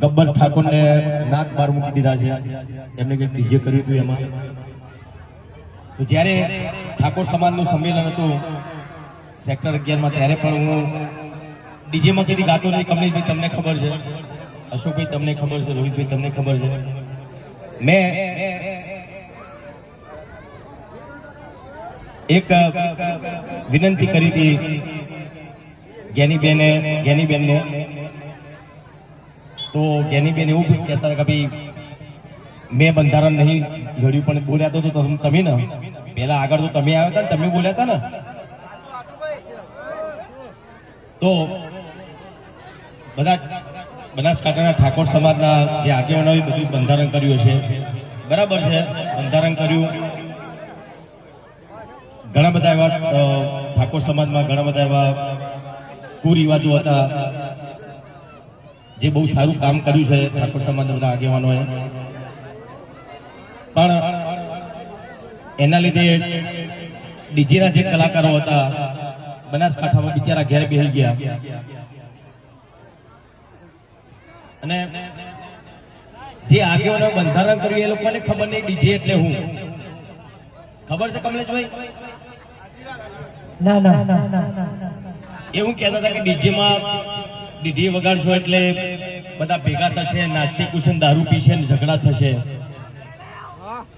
ગબ્બર ઠાકોરને નાક બાર મૂકી દીધા છે, એમને કંઈક ડીજે કર્યું હતું એમાં. તો જ્યારે ઠાકોર સમાજનું સંમેલન હતું સેક્ટર 11માં, ત્યારે પણ હું ડીજેમાં કદી ગાતો નથી. કમલેશભાઈ તમને ખબર છે, અશોકભાઈ તમને ખબર છે, રોહિતભાઈ તમને ખબર છે. મેં એક વિનંતી કરી હતી જ્ઞાનીબેનને. તો જ્ઞાનીબેન એવું કહેતા કે ભાઈ મેં બંધારણ નહીં ઘડ્યું, પણ બોલ્યા તો તમે ને પેલા આગળ તો તમે આવ્યા હતા ને, તમે બોલ્યા હતા ને. તો બધા બનાસકાંઠાના ઠાકોર સમાજના જે આગેવાનોએ બધું બંધારણ કર્યું છે, બરાબર છે, બંધારણ કર્યું. ઘણા બધા એવા ઠાકોર સમાજમાં ઘણા બધા એવા કુરિવાજો હતા, જે બહુ સારું કામ કર્યું છે ઠાકોર સમાજના બધા આગેવાનોએ. પણ એના લીધે ડીજેના જે કલાકારો હતા બનાસકાંઠામાં બિચારા ઘેર બેસી ગયા. અને જે આગેવાનો બંધારણ કર્યું એ લોકોને ખબર નહીં ડીજે એટલે હું. ખબર છે કમલેશભાઈ? ના ના એવું કહેતા હતા કે ડીજે વગાડશો એટલે બધા ભેગા થશે, નાચશે, કુશે, દારૂ પીશે ને ઝઘડા થશે.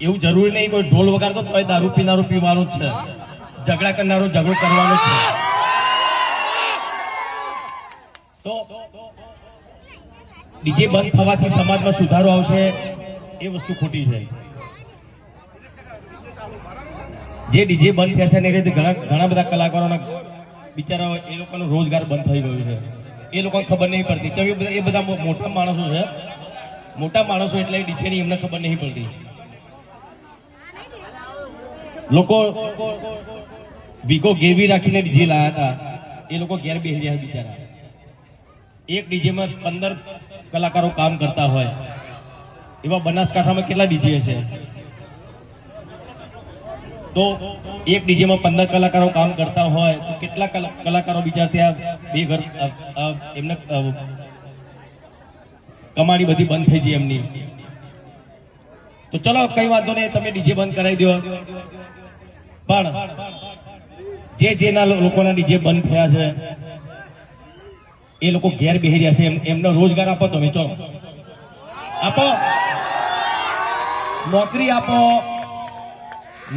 એવું જરૂરી નહીં. કોઈ ઢોલ વગાડતો તો દારૂ પીનારો પીવાનો જ છે, ઝઘડા કરનારો ઝઘડો કરવાનો છે. તો ડીજે બંધ થવાથી સમાજમાં સુધારો આવશે એ વસ્તુ ખોટી છે. જે ડીજે બંધ થયા છે ને એ રીતે ઘણા બધા કલાકારોના બિચારા એ લોકોનો રોજગાર બંધ થઈ ગયો છે. એ લોકોને ખબર નહીં પડતી. એ બધા મોટા માણસો છે, મોટા માણસો એટલે ડીજેની એમને ખબર નહીં પડતી. લોકો વીગો ગેવી રાખીને ડીજે લાયા હતા, એ લોકો ઘેર બેસી રહ્યા બિચારા. એક ડીજેમાં 15 કલાકારો કામ કરતા હોય, એવા બનાસકાંઠામાં કેટલા ડીજે છે? તો એક ડીજેમાં 15 કલાકારો કામ કરતા હોય તો કેટલા કલાકારો બિચારા ત્યાં બે ઘર એમને કમાણી બધી બંધ થઈ ગઈ એમની. તો ચલો કઈ વાંધો નહીં, તમે ડીજે બંધ કરાવી દો. પણ જેના લોકોના ડીજે બંધ થયા છે એ લોકો ઘેર બેસી રહ્યા છે, એમનો રોજગાર આપો. તમે ચલો આપો,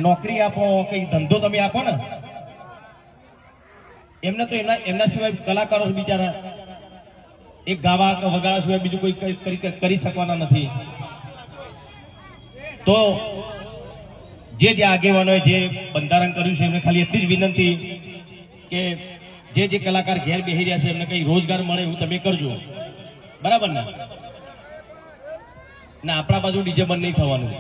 નોકરી આપો, કઈ ધંધો તમે આપો ને. એમને તો એમના સિવાય કલાકારો બિચારા એક ગાવા કે વગાડવા સિવાય બીજું કોઈ કરી શકવાના નથી. તો જે આગેવાનોએ જે બંધારણ કર્યું છે એમને ખાલી એટલી જ વિનંતી કે જે કલાકાર ઘેર બેસી રહ્યા છે એમને કઈ રોજગાર મળે એવું તમે કરજો, બરાબર ને? આપણા બાજુ ડીજે બંધ નહીં થવાનું.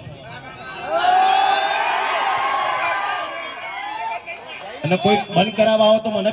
અને કોઈ બંધ કરાવવા આવો તો મને